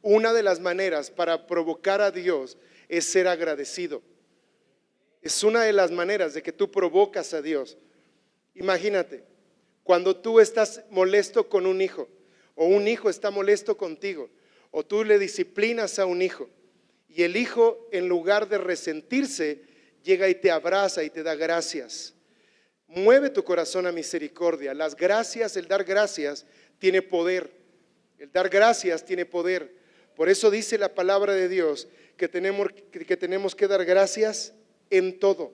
una de las maneras para provocar a Dios es ser agradecido. Es una de las maneras de que tú provocas a Dios. Imagínate, cuando tú estás molesto con un hijo, o un hijo está molesto contigo, o tú le disciplinas a un hijo, y el hijo, en lugar de resentirse, llega y te abraza y te da gracias. Mueve tu corazón a misericordia. Las gracias, el dar gracias tiene poder. El dar gracias tiene poder. Por eso dice la palabra de Dios que tenemos que dar gracias en todo.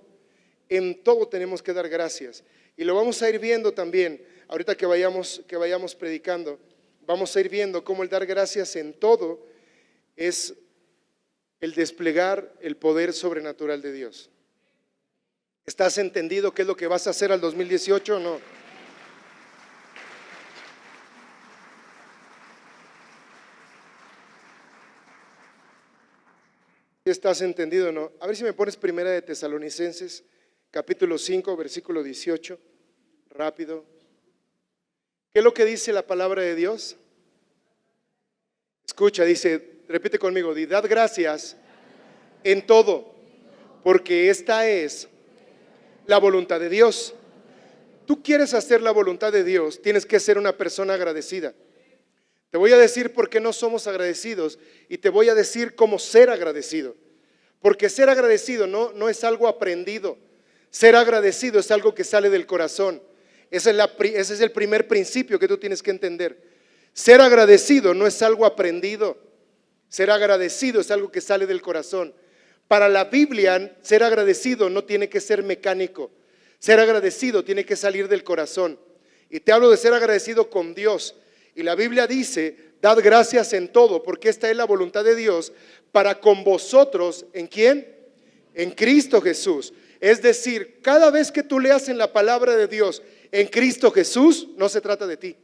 En todo tenemos que dar gracias. Y lo vamos a ir viendo también, ahorita que vayamos predicando, vamos a ir viendo cómo el dar gracias en todo es el desplegar el poder sobrenatural de Dios. ¿Estás entendido qué es lo que vas a hacer al 2018 o no? ¿Estás entendido o no? A ver si me pones Primera de Tesalonicenses, capítulo 5, versículo 18, rápido. ¿Qué es lo que dice la palabra de Dios? Escucha, dice, repite conmigo, dad gracias en todo, porque esta es la voluntad de Dios. Tú quieres hacer la voluntad de Dios, tienes que ser una persona agradecida. Te voy a decir por qué no somos agradecidos y te voy a decir cómo ser agradecido. Porque ser agradecido no es algo aprendido. Ser agradecido es algo que sale del corazón. Ese es el primer principio que tú tienes que entender. Ser agradecido no es algo aprendido. Ser agradecido es algo que sale del corazón. Para la Biblia, ser agradecido no tiene que ser mecánico. Ser agradecido tiene que salir del corazón. Y te hablo de ser agradecido con Dios. Y la Biblia dice, dad gracias en todo, porque esta es la voluntad de Dios para con vosotros, ¿en quién? En Cristo Jesús. Es decir, cada vez que tú leas en la palabra de Dios, en Cristo Jesús, no se trata de ti.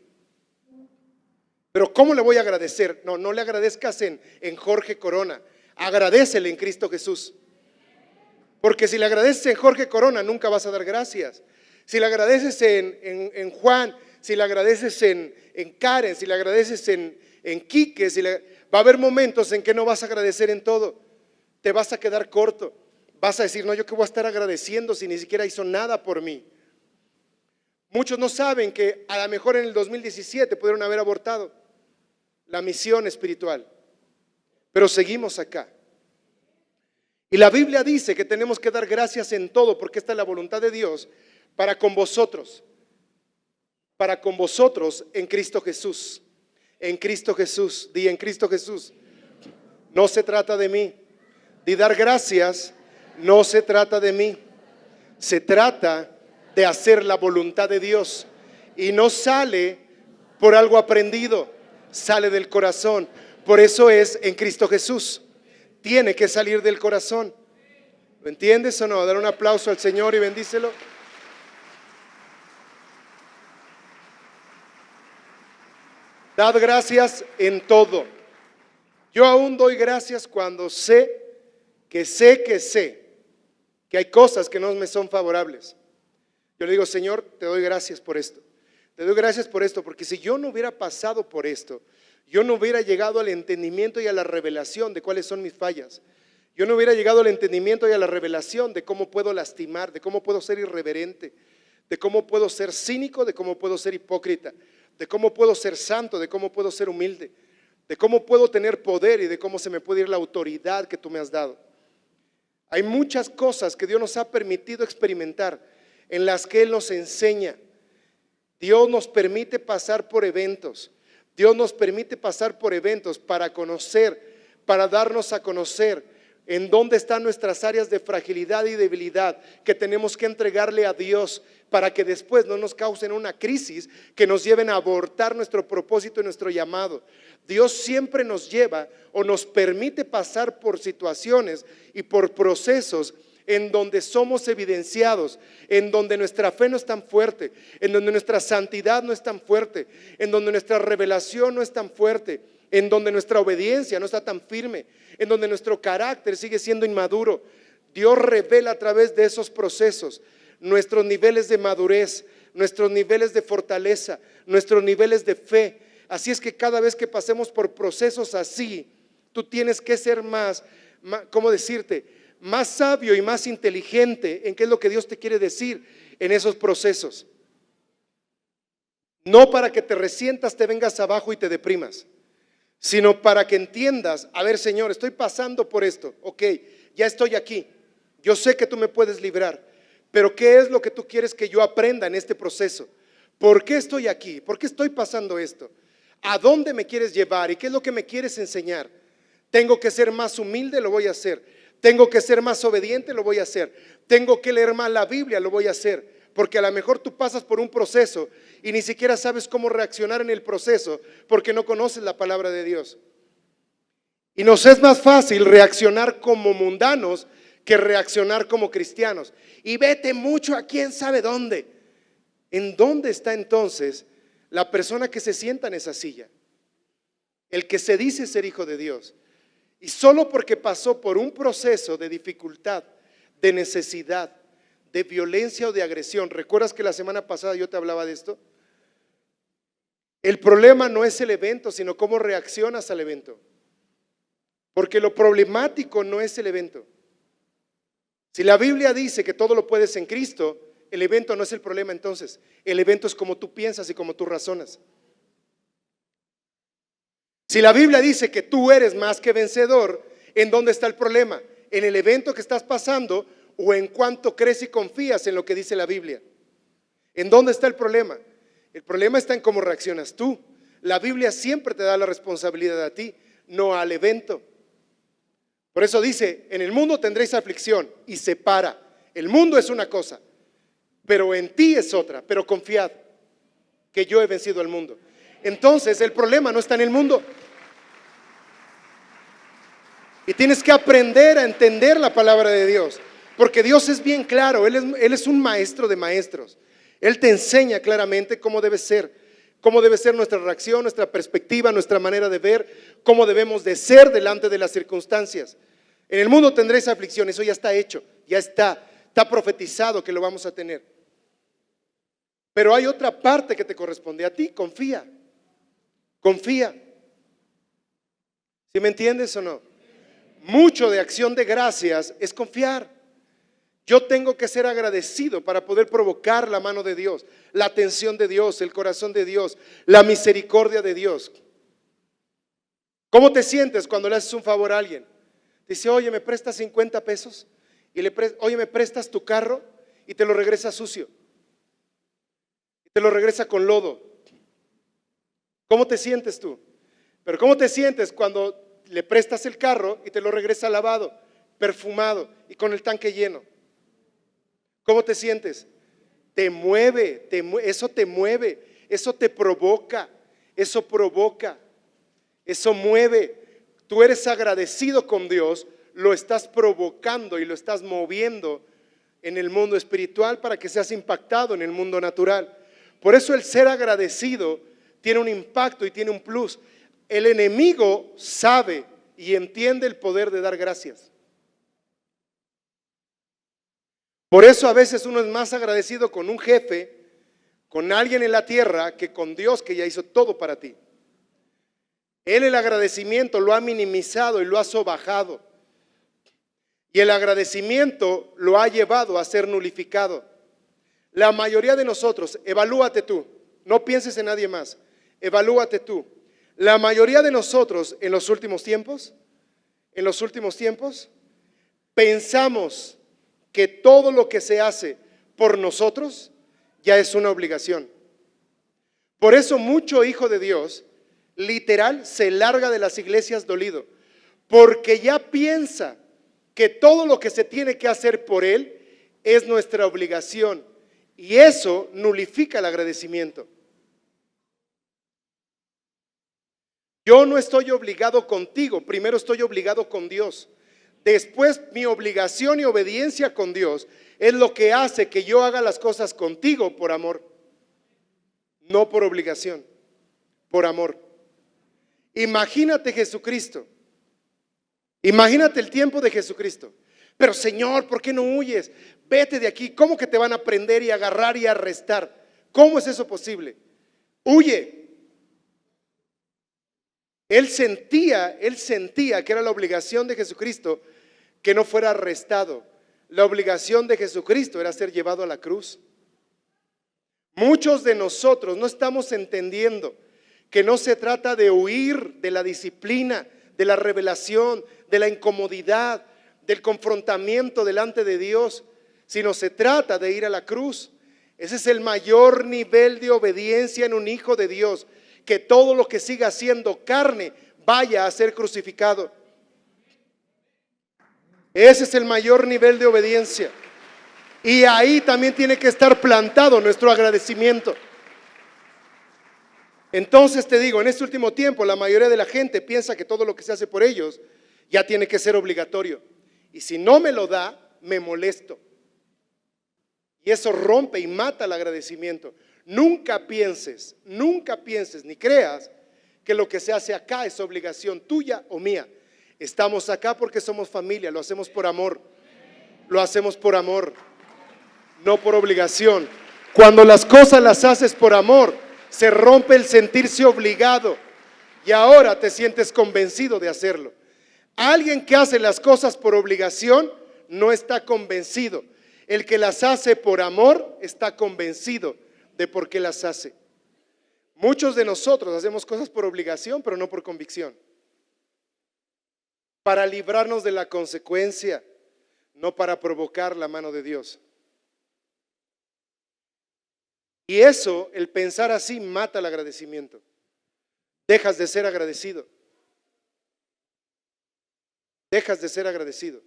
Pero ¿cómo le voy a agradecer? No le agradezcas en Jorge Corona, agradécele en Cristo Jesús. Porque si le agradeces en Jorge Corona, nunca vas a dar gracias. Si le agradeces en Juan, si le agradeces en Karen, si le agradeces en Quique, va a haber momentos en que no vas a agradecer en todo. Te vas a quedar corto. Vas a decir, no, yo qué voy a estar agradeciendo si ni siquiera hizo nada por mí. Muchos no saben que a lo mejor en el 2017 pudieron haber abortado la misión espiritual, pero seguimos acá. Y la Biblia dice que tenemos que dar gracias en todo, porque esta es la voluntad de Dios para con vosotros en Cristo Jesús. En Cristo Jesús, di en Cristo Jesús. No se trata de mí. Di dar gracias, no se trata de mí. Se trata de hacer la voluntad de Dios. Y no sale por algo aprendido, sale del corazón. Por eso es en Cristo Jesús. Tiene que salir del corazón. ¿Lo entiendes o no? Dar un aplauso al Señor y bendícelo. Dad gracias en todo. Yo aún doy gracias cuando sé que hay cosas que no me son favorables. Yo le digo, Señor, te doy gracias por esto. Te doy gracias por esto, porque si yo no hubiera pasado por esto, yo no hubiera llegado al entendimiento y a la revelación de cuáles son mis fallas. Yo no hubiera llegado al entendimiento y a la revelación de cómo puedo lastimar, de cómo puedo ser irreverente, de cómo puedo ser cínico, de cómo puedo ser hipócrita, de cómo puedo ser santo, de cómo puedo ser humilde, de cómo puedo tener poder y de cómo se me puede ir la autoridad que tú me has dado. Hay muchas cosas que Dios nos ha permitido experimentar, en las que Él nos enseña. Dios nos permite pasar por eventos. Dios nos permite pasar por eventos para conocer, para darnos a conocer en dónde están nuestras áreas de fragilidad y debilidad que tenemos que entregarle a Dios para que después no nos causen una crisis que nos lleven a abortar nuestro propósito y nuestro llamado. Dios siempre nos lleva o nos permite pasar por situaciones y por procesos en donde somos evidenciados, en donde nuestra fe no es tan fuerte, en donde nuestra santidad no es tan fuerte, en donde nuestra revelación no es tan fuerte, en donde nuestra obediencia no está tan firme, en donde nuestro carácter sigue siendo inmaduro. Dios revela a través de esos procesos nuestros niveles de madurez, nuestros niveles de fortaleza, nuestros niveles de fe. Así es que cada vez que pasemos por procesos así, tú tienes que ser ¿cómo decirte? Más sabio y más inteligente en qué es lo que Dios te quiere decir en esos procesos. No para que te resientas, te vengas abajo y te deprimas, sino para que entiendas, a ver, Señor, estoy pasando por esto, ok, ya estoy aquí, yo sé que tú me puedes librar, pero ¿qué es lo que tú quieres que yo aprenda en este proceso? ¿Por qué estoy aquí? ¿Por qué estoy pasando esto? ¿A dónde me quieres llevar? ¿Y qué es lo que me quieres enseñar? Tengo que ser más humilde, lo voy a hacer. Tengo que ser más obediente, lo voy a hacer. Tengo que leer más la Biblia, lo voy a hacer. Porque a lo mejor tú pasas por un proceso y ni siquiera sabes cómo reaccionar en el proceso porque no conoces la palabra de Dios. Y nos es más fácil reaccionar como mundanos que reaccionar como cristianos. Y vete mucho a quién sabe dónde. ¿En dónde está entonces la persona que se sienta en esa silla? El que se dice ser hijo de Dios. Y solo porque pasó por un proceso de dificultad, de necesidad, de violencia o de agresión. ¿Recuerdas que la semana pasada yo te hablaba de esto? El problema no es el evento, sino cómo reaccionas al evento. Porque lo problemático no es el evento. Si la Biblia dice que todo lo puedes en Cristo, el evento no es el problema entonces. El evento es como tú piensas y como tú razonas. Si la Biblia dice que tú eres más que vencedor, ¿en dónde está el problema? ¿En el evento que estás pasando o en cuánto crees y confías en lo que dice la Biblia? ¿En dónde está el problema? El problema está en cómo reaccionas tú. La Biblia siempre te da la responsabilidad a ti, no al evento. Por eso dice, en el mundo tendréis aflicción, y separa. El mundo es una cosa, pero en ti es otra. Pero confiad que yo he vencido al mundo. Entonces el problema no está en el mundo. Y tienes que aprender a entender la palabra de Dios, porque Dios es bien claro. Él es un maestro de maestros. Él te enseña claramente cómo debe ser nuestra reacción, nuestra perspectiva, nuestra manera de ver, cómo debemos de ser delante de las circunstancias. En el mundo tendréis aflicción, eso ya está hecho, ya está profetizado que lo vamos a tener. Pero hay otra parte que te corresponde a ti, confía. ¿Sí me entiendes o no? Mucho de acción de gracias es confiar. Yo tengo que ser agradecido para poder provocar la mano de Dios, la atención de Dios, el corazón de Dios, la misericordia de Dios. ¿Cómo te sientes cuando le haces un favor a alguien? Dice, oye, ¿me prestas 50 pesos? Y oye, ¿me prestas tu carro? Y te lo regresa sucio. Y te lo regresa con lodo. ¿Cómo te sientes tú? Pero ¿cómo te sientes cuando le prestas el carro y te lo regresa lavado, perfumado y con el tanque lleno? ¿Cómo te sientes? Te mueve, eso te mueve, eso te provoca, eso provoca, eso mueve. Tú eres agradecido con Dios, lo estás provocando y lo estás moviendo en el mundo espiritual para que seas impactado en el mundo natural. Por eso el ser agradecido tiene un impacto y tiene un plus. El enemigo sabe y entiende el poder de dar gracias. Por eso a veces uno es más agradecido con un jefe, con alguien en la tierra, que con Dios, que ya hizo todo para ti. Él el agradecimiento lo ha minimizado y lo ha sobajado. Y el agradecimiento lo ha llevado a ser nulificado. La mayoría de nosotros, evalúate tú, no pienses en nadie más, evalúate tú. La mayoría de nosotros en los últimos tiempos, pensamos que todo lo que se hace por nosotros ya es una obligación. Por eso mucho hijo de Dios literal se larga de las iglesias dolido, porque ya piensa que todo lo que se tiene que hacer por él es nuestra obligación, y eso nulifica el agradecimiento. Yo no estoy obligado contigo, primero estoy obligado con Dios. Después mi obligación y obediencia con Dios es lo que hace que yo haga las cosas contigo por amor, no por obligación, por amor. Imagínate Jesucristo, imagínate el tiempo de Jesucristo. Pero Señor, ¿por qué no huyes? Vete de aquí. ¿Cómo que te van a prender y agarrar y arrestar? ¿Cómo es eso posible? Huye. Él sentía que era la obligación de Jesucristo que no fuera arrestado. La obligación de Jesucristo era ser llevado a la cruz. Muchos de nosotros no estamos entendiendo que no se trata de huir de la disciplina, de la revelación, de la incomodidad, del confrontamiento delante de Dios, sino se trata de ir a la cruz. Ese es el mayor nivel de obediencia en un hijo de Dios, que todo lo que siga siendo carne vaya a ser crucificado. Ese es el mayor nivel de obediencia. Y ahí también tiene que estar plantado nuestro agradecimiento. Entonces te digo, en este último tiempo la mayoría de la gente piensa que todo lo que se hace por ellos ya tiene que ser obligatorio. Y si no me lo da, me molesto. Y eso rompe y mata el agradecimiento. Nunca pienses ni creas que lo que se hace acá es obligación tuya o mía. Estamos acá porque somos familia, lo hacemos por amor. Lo hacemos por amor, no por obligación. Cuando las cosas las haces por amor, se rompe el sentirse obligado y ahora te sientes convencido de hacerlo. Alguien que hace las cosas por obligación no está convencido. El que las hace por amor está convencido de por qué las hace. Muchos de nosotros hacemos cosas por obligación, pero no por convicción. Para librarnos de la consecuencia, no para provocar la mano de Dios. Y eso, el pensar así, mata el agradecimiento. Dejas de ser agradecido. Dejas de ser agradecido.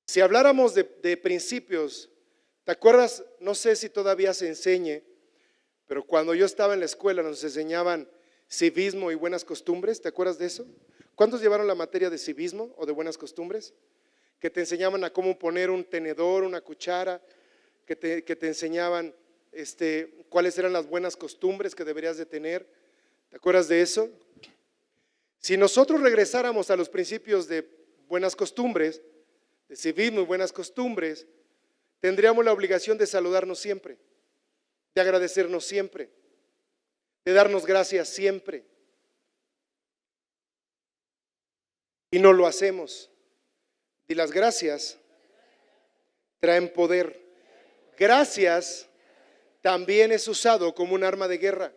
Si habláramos de principios, ¿te acuerdas? No sé si todavía se enseñe, pero cuando yo estaba en la escuela nos enseñaban civismo y buenas costumbres. ¿Te acuerdas de eso? ¿Cuántos llevaron la materia de civismo o de buenas costumbres? Que te enseñaban a cómo poner un tenedor, una cuchara, que te enseñaban cuáles eran las buenas costumbres que deberías de tener. ¿Te acuerdas de eso? Si nosotros regresáramos a los principios de buenas costumbres, de civismo y buenas costumbres, tendríamos la obligación de saludarnos siempre, de agradecernos siempre, de darnos gracias siempre. Y no lo hacemos. Y las gracias traen poder. Gracias también es usado como un arma de guerra.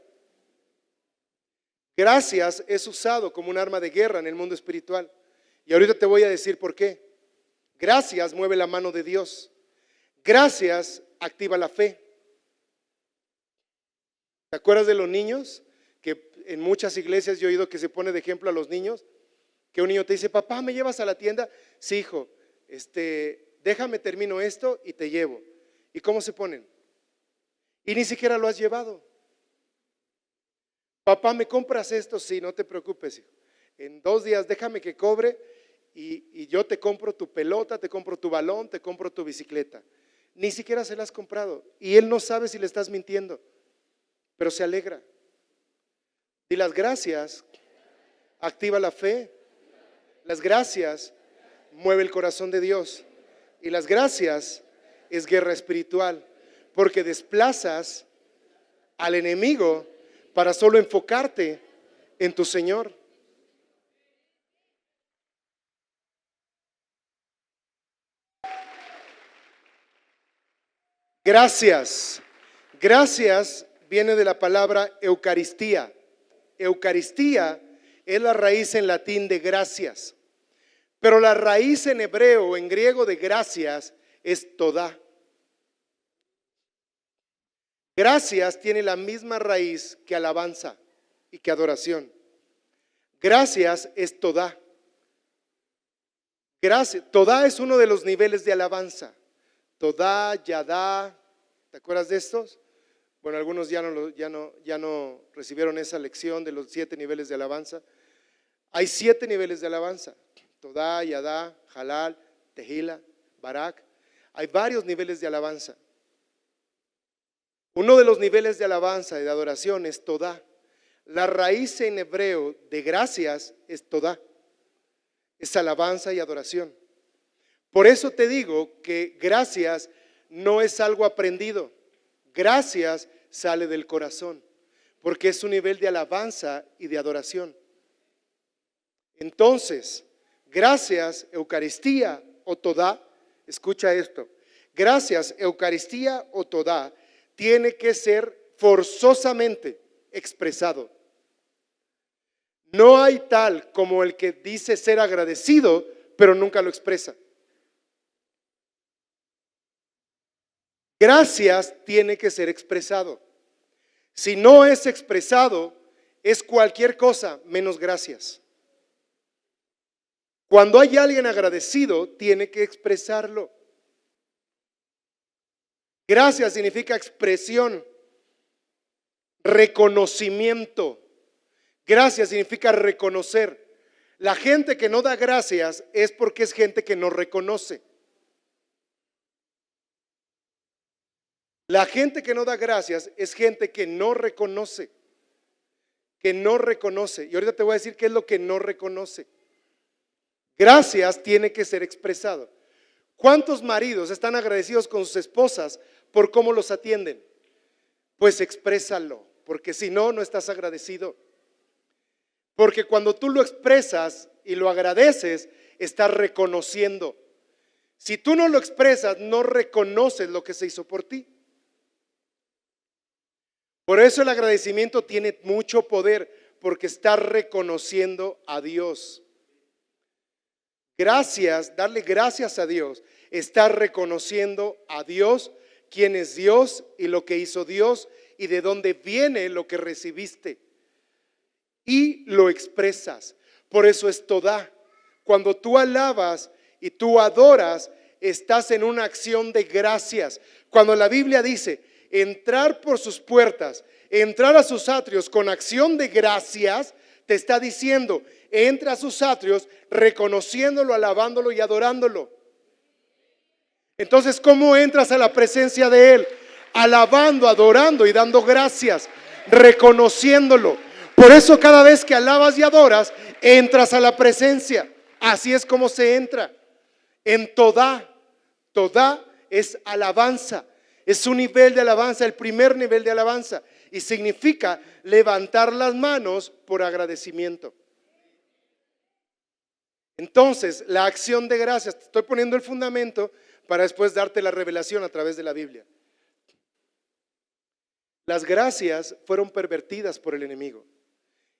Gracias es usado como un arma de guerra en el mundo espiritual. Y ahorita te voy a decir por qué. Gracias mueve la mano de Dios. Gracias activa la fe. ¿Te acuerdas de los niños? Que en muchas iglesias yo he oído que se pone de ejemplo a los niños. Que un niño te dice, papá, ¿me llevas a la tienda? Sí, hijo, déjame termino esto y te llevo. ¿Y cómo se ponen? Y ni siquiera lo has llevado. Papá, ¿me compras esto? Sí, no te preocupes, hijo. En 2 días déjame que cobre y yo te compro tu pelota, te compro tu balón, te compro tu bicicleta. Ni siquiera se la has comprado y él no sabe si le estás mintiendo, pero se alegra. Y las gracias activa la fe. Las gracias mueve el corazón de Dios. Y las gracias es guerra espiritual, porque desplazas al enemigo para solo enfocarte en tu Señor. Gracias. Gracias viene de la palabra Eucaristía. Eucaristía es la raíz en latín de gracias. Pero la raíz en hebreo o en griego de gracias es todá. Gracias tiene la misma raíz que alabanza y que adoración. Gracias es todá. Gracias, todá es uno de los niveles de alabanza. Todá, yadá, ¿te acuerdas de estos? Bueno, algunos ya no recibieron esa lección de los 7 niveles de alabanza. Hay 7 niveles de alabanza. Todá, yadá, halal, tehila, barak. Hay varios niveles de alabanza. Uno de los niveles de alabanza y de adoración es todá. La raíz en hebreo de gracias es todá. Es alabanza y adoración. Por eso te digo que gracias no es algo aprendido. Gracias sale del corazón. porque es un nivel de alabanza y de adoración. Entonces, gracias, Eucaristía o Todá, escucha esto, gracias, Eucaristía o Todá, tiene que ser forzosamente expresado. No hay tal como el que dice ser agradecido, pero nunca lo expresa. Gracias tiene que ser expresado. Si no es expresado, es cualquier cosa menos gracias. Cuando hay alguien agradecido, tiene que expresarlo. Gracias significa expresión, reconocimiento. Gracias significa reconocer. La gente que no da gracias es porque es gente que no reconoce. La gente que no da gracias es gente que no reconoce. Que no reconoce. Y ahorita te voy a decir qué es lo que no reconoce. Gracias tiene que ser expresado. ¿Cuántos maridos están agradecidos con sus esposas por cómo los atienden? Pues exprésalo, porque si no, no estás agradecido. Porque cuando tú lo expresas y lo agradeces, estás reconociendo. Si tú no lo expresas, no reconoces lo que se hizo por ti. Por eso el agradecimiento tiene mucho poder, porque estás reconociendo a Dios. Gracias, darle gracias a Dios, estar reconociendo a Dios, quién es Dios y lo que hizo Dios y de dónde viene lo que recibiste. Y lo expresas. Por eso es Todá. Cuando tú alabas y tú adoras, estás en una acción de gracias. Cuando la Biblia dice entrar por sus puertas, entrar a sus atrios con acción de gracias, te está diciendo, entra a sus atrios reconociéndolo, alabándolo y adorándolo. Entonces, ¿cómo entras a la presencia de Él? Alabando, adorando y dando gracias, reconociéndolo. Por eso cada vez que alabas y adoras, entras a la presencia. Así es como se entra. En Todá. Todá es alabanza. Es un nivel de alabanza, el primer nivel de alabanza. Y significa levantar las manos por agradecimiento. Entonces, la acción de gracias, te estoy poniendo el fundamento para después darte la revelación a través de la Biblia. Las gracias fueron pervertidas por el enemigo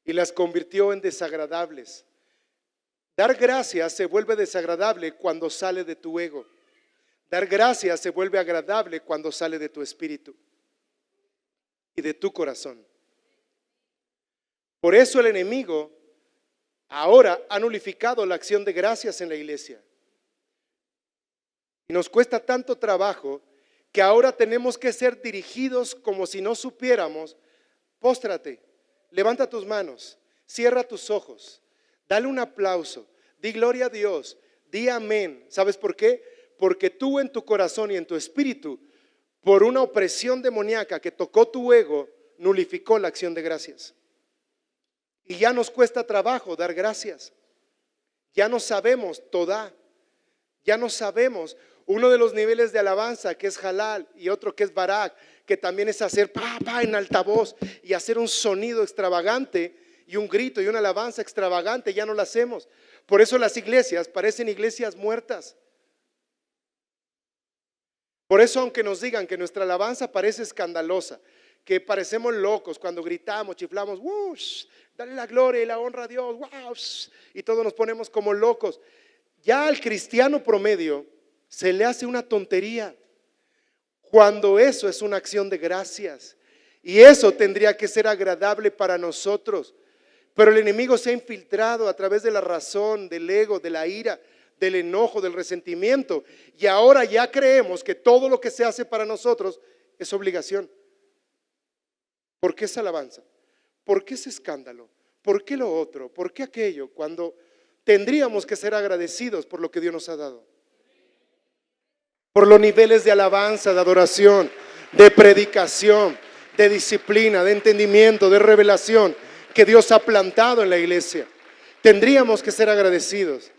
y las convirtió en desagradables. Dar gracias se vuelve desagradable cuando sale de tu ego. Dar gracias se vuelve agradable cuando sale de tu espíritu y de tu corazón. Por eso el enemigo ahora ha nulificado la acción de gracias en la iglesia. Y nos cuesta tanto trabajo que ahora tenemos que ser dirigidos como si no supiéramos. Póstrate, levanta tus manos, cierra tus ojos, dale un aplauso, di gloria a Dios, di amén. ¿Sabes por qué? Porque tú en tu corazón y en tu espíritu, por una opresión demoníaca que tocó tu ego, nulificó la acción de gracias. Y ya nos cuesta trabajo dar gracias. Ya no sabemos Todá. Ya no sabemos. Uno de los niveles de alabanza que es halal y otro que es barak, que también es hacer en altavoz y hacer un sonido extravagante y un grito y una alabanza extravagante, ya no lo hacemos. Por eso las iglesias parecen iglesias muertas. Por eso, aunque nos digan que nuestra alabanza parece escandalosa, que parecemos locos cuando gritamos, chiflamos, dale la gloria y la honra a Dios, y todos nos ponemos como locos. Ya al cristiano promedio se le hace una tontería cuando eso es una acción de gracias, y eso tendría que ser agradable para nosotros. Pero el enemigo se ha infiltrado a través de la razón, del ego, de la ira, del enojo, del resentimiento, y ahora ya creemos que todo lo que se hace para nosotros es obligación. ¿Por qué esa alabanza? ¿Por qué ese escándalo? ¿Por qué lo otro? ¿Por qué aquello? Cuando tendríamos que ser agradecidos por lo que Dios nos ha dado, por los niveles de alabanza, de adoración, de predicación, de disciplina, de entendimiento, de revelación que Dios ha plantado en la iglesia. Tendríamos que ser agradecidos.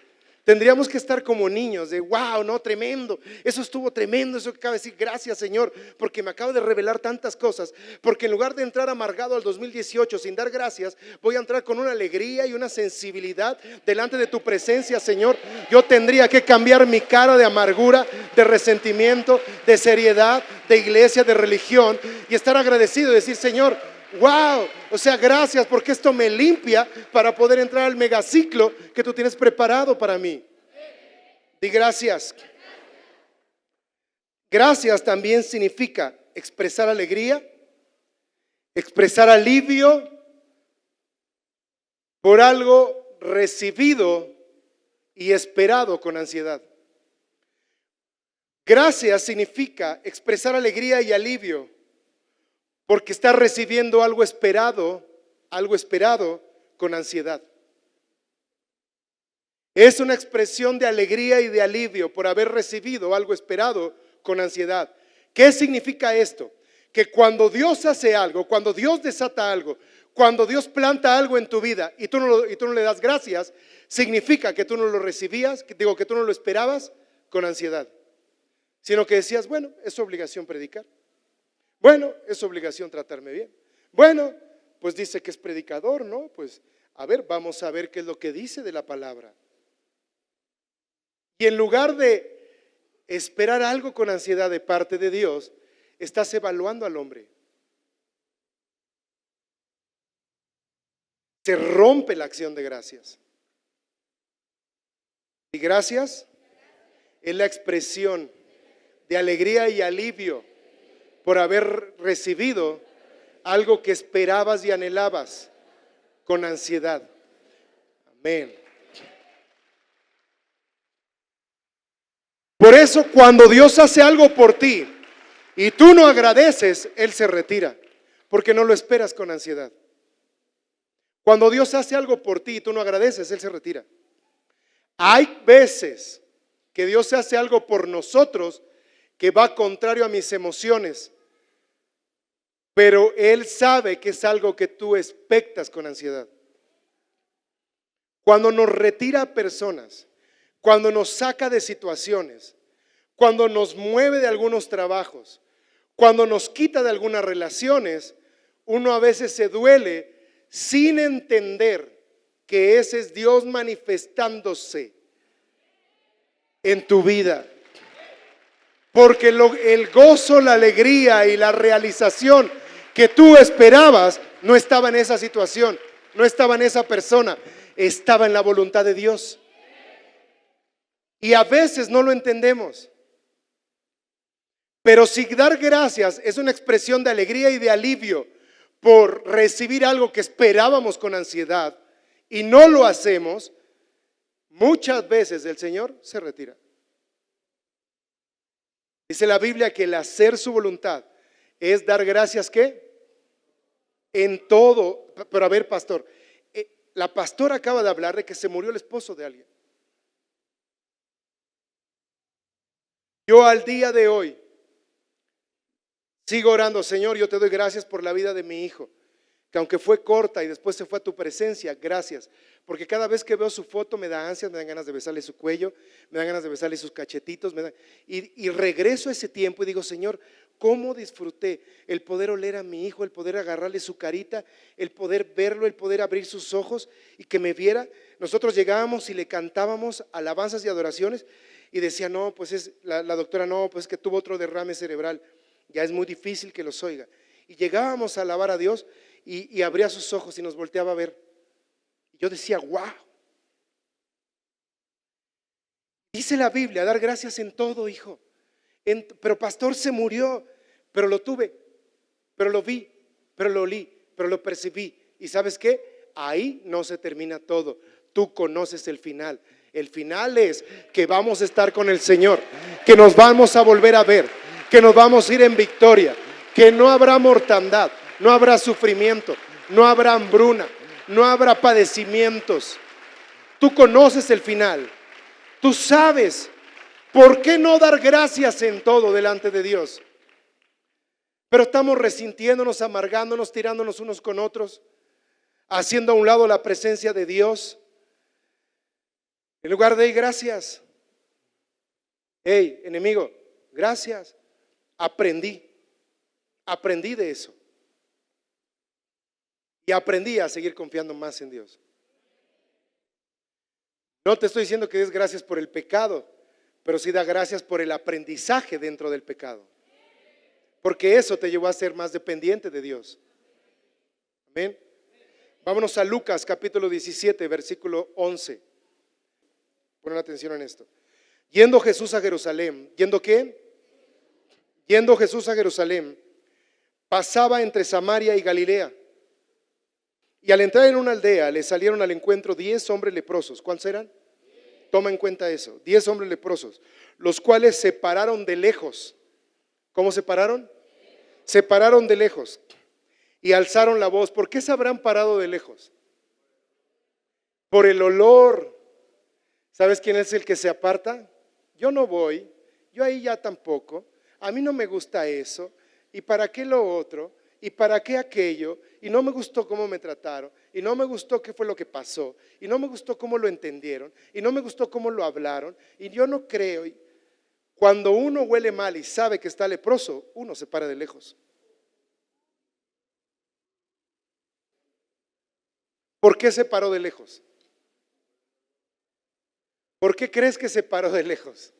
Tendríamos que estar como niños de wow, no, tremendo, eso estuvo tremendo, eso que acaba de decir, gracias Señor, porque me acabo de revelar tantas cosas, porque en lugar de entrar amargado al 2018 sin dar gracias, voy a entrar con una alegría y una sensibilidad delante de tu presencia, Señor. Yo tendría que cambiar mi cara de amargura, de resentimiento, de seriedad, de iglesia, de religión, y estar agradecido y decir, Señor, wow, o sea, gracias porque esto me limpia para poder entrar al megaciclo que tú tienes preparado para mí. Di gracias. Gracias también significa expresar alegría, expresar alivio por algo recibido y esperado con ansiedad. Gracias significa expresar alegría y alivio porque está recibiendo algo esperado con ansiedad. Es una expresión de alegría y de alivio por haber recibido algo esperado con ansiedad. ¿Qué significa esto? Que cuando Dios hace algo, cuando Dios desata algo, cuando Dios planta algo en tu vida y tú no le das gracias, significa que tú no lo recibías, que tú no lo esperabas con ansiedad, sino que decías, bueno, es su obligación predicar. Bueno, es su obligación tratarme bien. Bueno, pues dice que es predicador, ¿no? Pues a ver, vamos a ver qué es lo que dice de la palabra. Y en lugar de esperar algo con ansiedad de parte de Dios, estás evaluando al hombre. Se rompe la acción de gracias. Y gracias es la expresión de alegría y alivio por haber recibido algo que esperabas y anhelabas con ansiedad. Amén. Por eso cuando Dios hace algo por ti y tú no agradeces, Él se retira, porque no lo esperas con ansiedad. Cuando Dios hace algo por ti y tú no agradeces, Él se retira. Hay veces que Dios hace algo por nosotros que va contrario a mis emociones, pero Él sabe que es algo que tú expectas con ansiedad. Cuando nos retira a personas, cuando nos saca de situaciones, cuando nos mueve de algunos trabajos, cuando nos quita de algunas relaciones, uno a veces se duele sin entender que ese es Dios manifestándose en tu vida. Porque el gozo, la alegría y la realización que tú esperabas no estaba en esa situación, no estaba en esa persona, estaba en la voluntad de Dios. Y a veces no lo entendemos. Pero si dar gracias es una expresión de alegría y de alivio por recibir algo que esperábamos con ansiedad y no lo hacemos, muchas veces el Señor se retira. Dice la Biblia que el hacer su voluntad es dar gracias, ¿qué? En todo. Pero a ver, pastor, la pastora acaba de hablar de que se murió el esposo de alguien. Yo al día de hoy sigo orando, Señor, yo te doy gracias por la vida de mi hijo, que aunque fue corta y después se fue a tu presencia, gracias, porque cada vez que veo su foto me da ansias, me dan ganas de besarle su cuello, me dan ganas de besarle sus cachetitos, y regreso a ese tiempo y digo, Señor, ¿cómo disfruté el poder oler a mi hijo, el poder agarrarle su carita, el poder verlo, el poder abrir sus ojos y que me viera? Nosotros llegábamos y le cantábamos alabanzas y adoraciones y decía, no, pues la doctora, no, pues que tuvo otro derrame cerebral, ya es muy difícil que los oiga. Y llegábamos a alabar a Dios y abría sus ojos y nos volteaba a ver. Y yo decía, wow. Dice la Biblia, dar gracias en todo, hijo. Pero pastor, se murió, pero lo tuve, pero lo vi, pero lo olí, pero lo percibí. ¿Y sabes qué? Ahí no se termina todo. Tú conoces el final. El final es que vamos a estar con el Señor, que nos vamos a volver a ver, que nos vamos a ir en victoria, que no habrá mortandad, no habrá sufrimiento, no habrá hambruna, no habrá padecimientos. Tú conoces el final, tú sabes. ¿Por qué no dar gracias en todo delante de Dios? Pero estamos resintiéndonos, amargándonos, tirándonos unos con otros, haciendo a un lado la presencia de Dios. En lugar de gracias. Hey, enemigo, gracias. Aprendí de eso. Y aprendí a seguir confiando más en Dios. No te estoy diciendo que des gracias por el pecado, pero sí da gracias por el aprendizaje dentro del pecado. Porque eso te llevó a ser más dependiente de Dios. Amén. Vámonos a Lucas capítulo 17, versículo 11. Ponen atención en esto. Yendo Jesús a Jerusalén. ¿Yendo qué? Yendo Jesús a Jerusalén, pasaba entre Samaria y Galilea. Y al entrar en una aldea, le salieron al encuentro 10 hombres leprosos. ¿Cuántos eran? Toma en cuenta eso, 10 hombres leprosos, los cuales se pararon de lejos. ¿Cómo se pararon? Se pararon de lejos y alzaron la voz. ¿Por qué se habrán parado de lejos? Por el olor. ¿Sabes quién es el que se aparta? Yo no voy, yo ahí ya tampoco, a mí no me gusta eso, y para qué lo otro, y para qué aquello, y no me gustó cómo me trataron, y no me gustó qué fue lo que pasó, y no me gustó cómo lo entendieron, y no me gustó cómo lo hablaron, y yo no creo. Cuando uno huele mal y sabe que está leproso, uno se para de lejos. ¿Por qué se paró de lejos? ¿Por qué crees que se paró de lejos?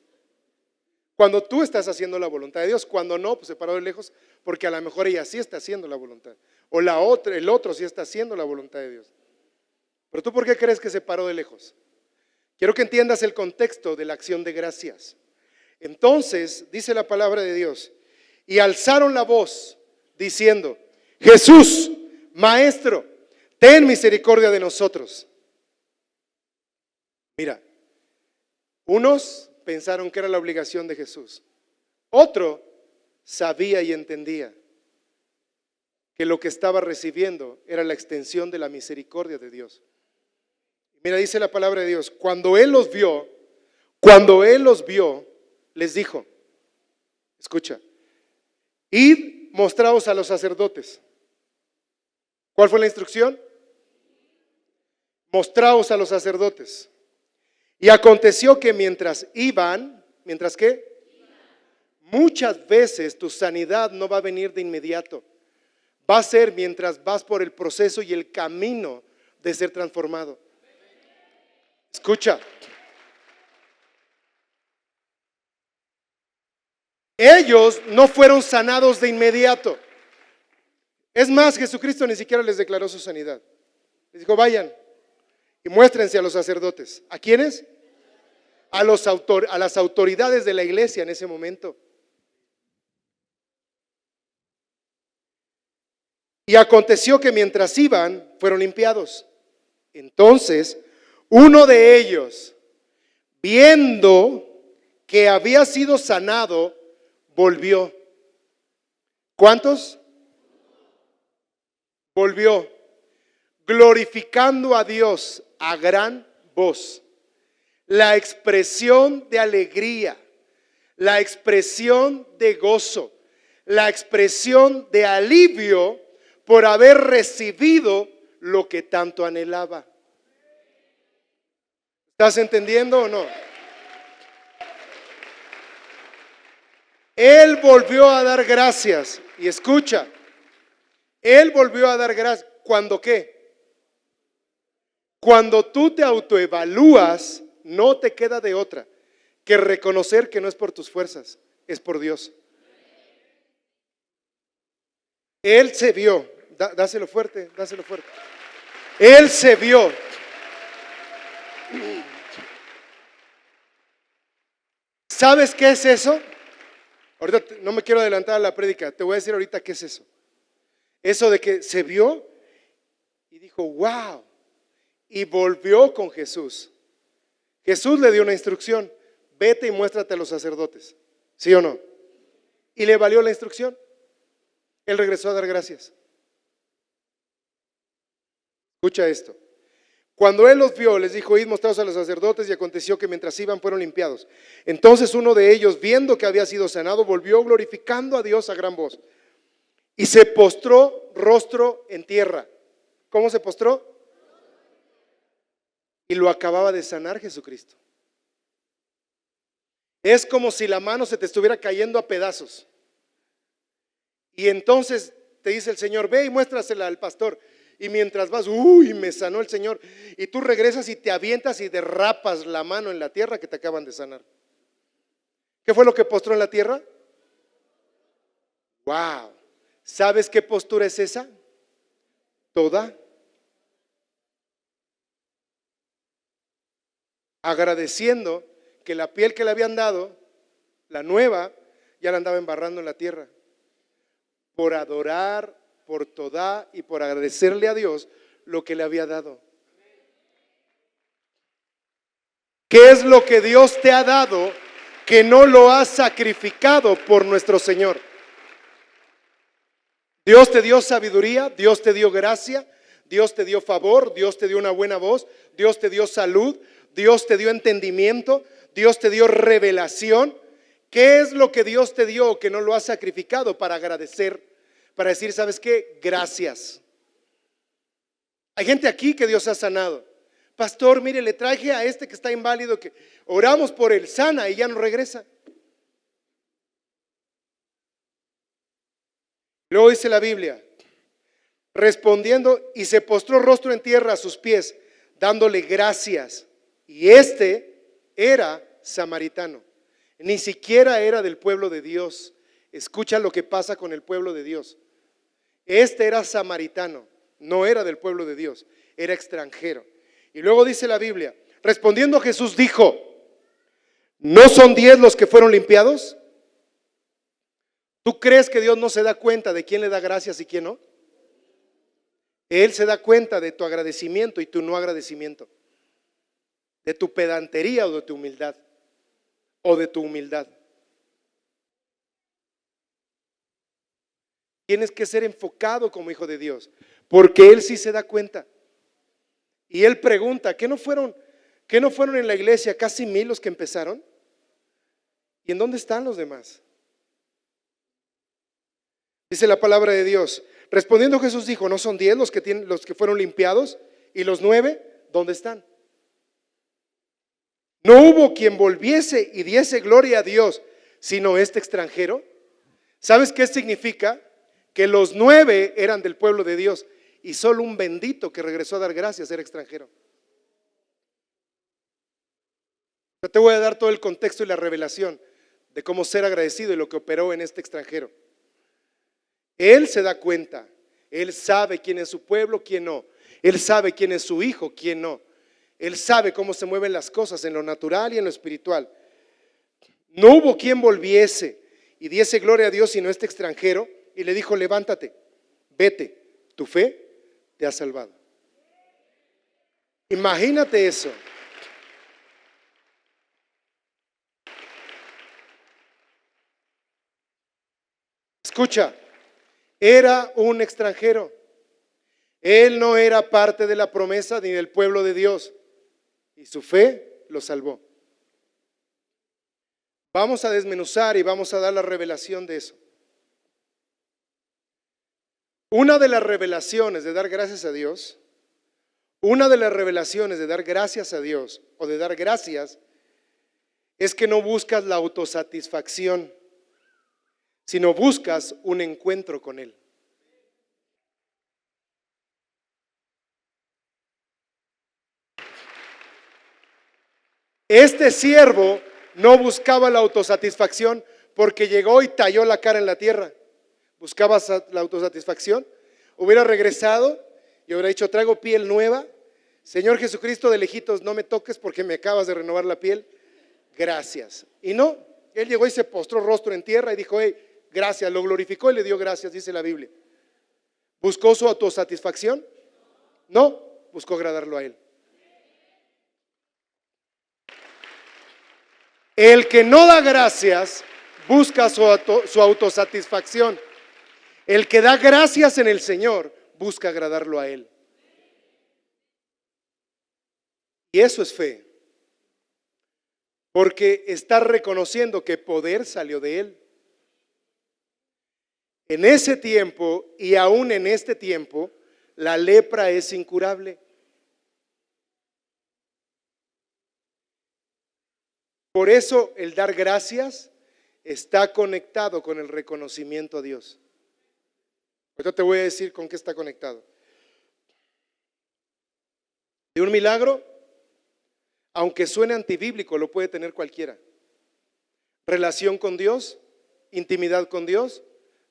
Cuando tú estás haciendo la voluntad de Dios, cuando no, pues se paró de lejos, porque a lo mejor ella sí está haciendo la voluntad, o la otra, el otro sí está haciendo la voluntad de Dios. Pero tú, ¿por qué crees que se paró de lejos? Quiero que entiendas el contexto de la acción de gracias. Entonces, dice la palabra de Dios, y alzaron la voz diciendo: Jesús, Maestro, ten misericordia de nosotros. Mira, unos pensaron que era la obligación de Jesús. Otro sabía y entendía que lo que estaba recibiendo era la extensión de la misericordia de Dios. Mira, dice la palabra de Dios, cuando Él los vio, les dijo, escucha, id, mostraos a los sacerdotes. ¿Cuál fue la instrucción? Mostraos a los sacerdotes. Y aconteció que mientras iban, ¿mientras qué? Muchas veces tu sanidad no va a venir de inmediato. Va a ser mientras vas por el proceso y el camino de ser transformado. Escucha. Ellos no fueron sanados de inmediato. Es más, Jesucristo ni siquiera les declaró su sanidad. Les dijo, vayan y muéstrense a los sacerdotes. ¿A quiénes? A las autoridades de la iglesia en ese momento. Y aconteció que mientras iban, fueron limpiados. Entonces, uno de ellos, viendo que había sido sanado, volvió. ¿Cuántos? Volvió, glorificando a Dios a gran voz. La expresión de alegría, la expresión de gozo, la expresión de alivio por haber recibido lo que tanto anhelaba. ¿Estás entendiendo o no? Él volvió a dar gracias. Y escucha, Él volvió a dar gracias. ¿Cuándo qué? Cuando tú te autoevalúas, no te queda de otra que reconocer que no es por tus fuerzas, es por Dios. Él se vio, dáselo fuerte, dáselo fuerte. Él se vio. ¿Sabes qué es eso? Ahorita no me quiero adelantar a la prédica, te voy a decir ahorita qué es eso. Eso de que se vio y dijo, wow, y volvió con Jesús. Jesús le dio una instrucción, vete y muéstrate a los sacerdotes, ¿sí o no? Y le valió la instrucción. Él regresó a dar gracias. Escucha esto. Cuando Él los vio, les dijo, id, mostraos a los sacerdotes, y aconteció que mientras iban fueron limpiados. Entonces uno de ellos, viendo que había sido sanado, volvió glorificando a Dios a gran voz. Y se postró rostro en tierra. ¿Cómo se postró? y lo acababa de sanar Jesucristo. Es como si la mano se te estuviera cayendo a pedazos. Y entonces te dice el Señor, ve y muéstrasela al pastor. Y mientras vas, uy, me sanó el Señor. Y tú regresas y te avientas y derrapas la mano en la tierra que te acaban de sanar. ¿Qué fue lo que postró en la tierra? Wow. ¿Sabes qué postura es esa? Toda agradeciendo que la piel que le habían dado, la nueva, ya la andaba embarrando en la tierra. Por adorar, por toda y por agradecerle a Dios lo que le había dado. ¿Qué es lo que Dios te ha dado que no lo has sacrificado por nuestro Señor? Dios te dio sabiduría, Dios te dio gracia, Dios te dio favor, Dios te dio una buena voz, Dios te dio salud, Dios te dio entendimiento, Dios te dio revelación. ¿Qué es lo que Dios te dio que no lo has sacrificado para agradecer? Para decir, ¿sabes qué? Gracias. Hay gente aquí que Dios ha sanado. Pastor, mire, le traje a este que está inválido, que oramos por él, sana y ya no regresa. Luego dice la Biblia, respondiendo, y se postró rostro en tierra a sus pies, dándole gracias. Y este era samaritano, ni siquiera era del pueblo de Dios. Escucha lo que pasa con el pueblo de Dios. Este era samaritano, no era del pueblo de Dios, era extranjero. Y luego dice la Biblia, respondiendo Jesús dijo, ¿no son 10 los que fueron limpiados? ¿Tú crees que Dios no se da cuenta de quién le da gracias y quién no? Él se da cuenta de tu agradecimiento y tu no agradecimiento, de tu pedantería o de tu humildad, o de tu humildad. Tienes que ser enfocado como hijo de Dios, porque Él sí se da cuenta. Y Él pregunta, ¿qué no fueron en la iglesia casi 1000 los que empezaron? ¿Y en dónde están los demás? Dice la palabra de Dios. Respondiendo Jesús dijo, ¿no son 10 los que fueron limpiados? ¿Y los 9 dónde están? No hubo quien volviese y diese gloria a Dios, sino este extranjero. ¿Sabes qué significa? Que los 9 eran del pueblo de Dios y solo un bendito que regresó a dar gracias era extranjero. Yo te voy a dar todo el contexto y la revelación de cómo ser agradecido y lo que operó en este extranjero. Él se da cuenta, Él sabe quién es su pueblo, quién no. Él sabe quién es su hijo, quién no. Él sabe cómo se mueven las cosas en lo natural y en lo espiritual. No hubo quien volviese y diese gloria a Dios sino este extranjero, y le dijo, levántate, vete, tu fe te ha salvado. Imagínate eso. Escucha, era un extranjero. Él no era parte de la promesa ni del pueblo de Dios, y su fe lo salvó. Vamos a desmenuzar y vamos a dar la revelación de eso. Una de las revelaciones de dar gracias a Dios, una de las revelaciones de dar gracias a Dios o de dar gracias es que no buscas la autosatisfacción, sino buscas un encuentro con Él. Este siervo no buscaba la autosatisfacción porque llegó y talló la cara en la tierra. ¿Buscaba la autosatisfacción? Hubiera regresado y hubiera dicho, traigo piel nueva. Señor Jesucristo, de lejitos no me toques porque me acabas de renovar la piel. Gracias. Y no, él llegó y se postró rostro en tierra y dijo, hey, gracias, lo glorificó y le dio gracias, dice la Biblia. ¿Buscó su autosatisfacción? No, buscó agradarlo a Él. El que no da gracias busca su autosatisfacción. El que da gracias en el Señor busca agradarlo a Él. Y eso es fe. Porque está reconociendo que poder salió de Él. En ese tiempo y aún en este tiempo, la lepra es incurable. Por eso el dar gracias está conectado con el reconocimiento a Dios. Ahorita te voy a decir con qué está conectado. De un milagro, aunque suene antibíblico, lo puede tener cualquiera. Relación con Dios, intimidad con Dios,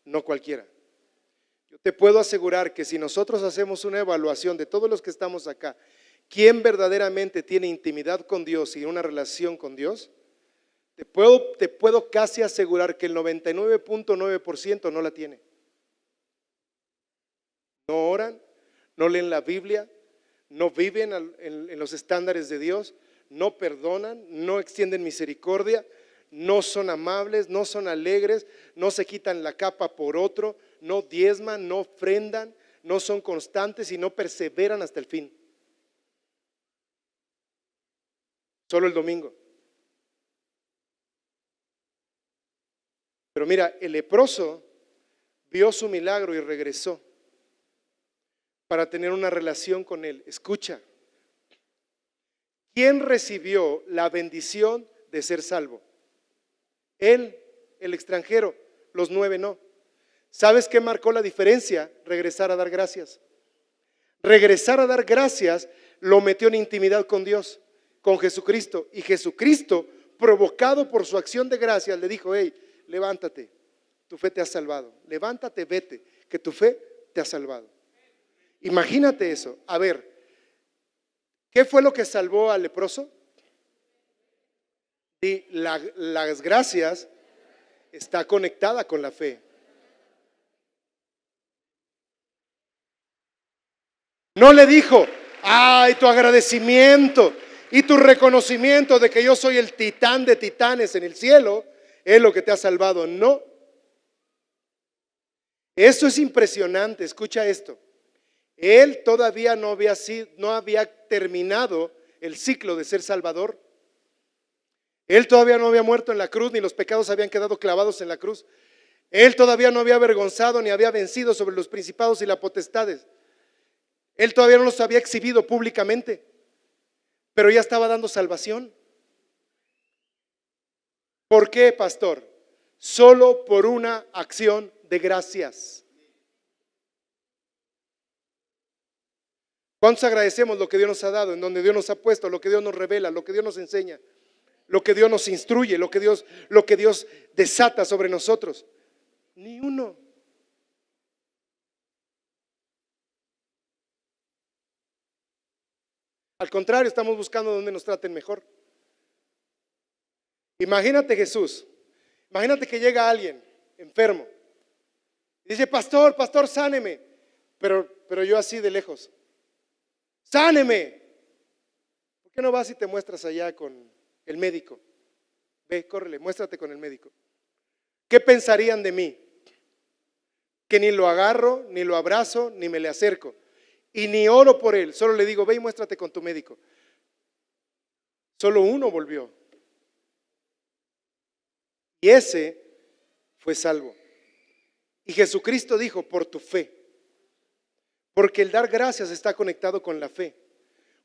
no cualquiera. Yo te puedo asegurar que si nosotros hacemos una evaluación de todos los que estamos acá, quién verdaderamente tiene intimidad con Dios y una relación con Dios, te puedo casi asegurar que el 99.9% no la tiene. No oran, no leen la Biblia, no viven en los estándares de Dios, no perdonan, no extienden misericordia, no son amables, no son alegres, no se quitan la capa por otro, no diezman, no ofrendan, no son constantes y no perseveran hasta el fin. Solo el domingo. Pero mira, el leproso vio su milagro y regresó para tener una relación con él. Escucha, ¿quién recibió la bendición de ser salvo? Él, el extranjero, los 9 no. ¿Sabes qué marcó la diferencia? Regresar a dar gracias. Regresar a dar gracias lo metió en intimidad con Dios, con Jesucristo. Y Jesucristo, provocado por su acción de gracias, le dijo: hey, levántate, tu fe te ha salvado. Levántate, vete, que tu fe te ha salvado. Imagínate eso. A ver, ¿qué fue lo que salvó al leproso? Y las gracias está conectada con la fe. No le dijo: ay, tu agradecimiento y tu reconocimiento de que yo soy el titán de titanes en el cielo es lo que te ha salvado. No. Eso es impresionante. Escucha esto. Él todavía no había terminado el ciclo de ser salvador. Él todavía no había muerto en la cruz, ni los pecados habían quedado clavados en la cruz. Él todavía no había avergonzado ni había vencido sobre los principados y las potestades. Él todavía no los había exhibido públicamente, pero ya estaba dando salvación. ¿Por qué, pastor? Solo por una acción de gracias. ¿Cuántos agradecemos lo que Dios nos ha dado, en donde Dios nos ha puesto, lo que Dios nos revela, lo que Dios nos enseña, lo que Dios nos instruye, lo que Dios desata sobre nosotros? Ni uno. Al contrario, estamos buscando donde nos traten mejor. Imagínate Jesús, imagínate que llega alguien enfermo y dice: pastor, sáneme, pero yo así de lejos: sáneme. ¿Por qué no vas y te muestras allá con el médico? Ve, córrele, muéstrate con el médico. ¿Qué pensarían de mí? Que ni lo agarro, ni lo abrazo, ni me le acerco, y ni oro por él. Solo le digo: ve y muéstrate con tu médico. Solo uno volvió, y ese fue salvo. Y Jesucristo dijo: por tu fe. Porque el dar gracias está conectado con la fe.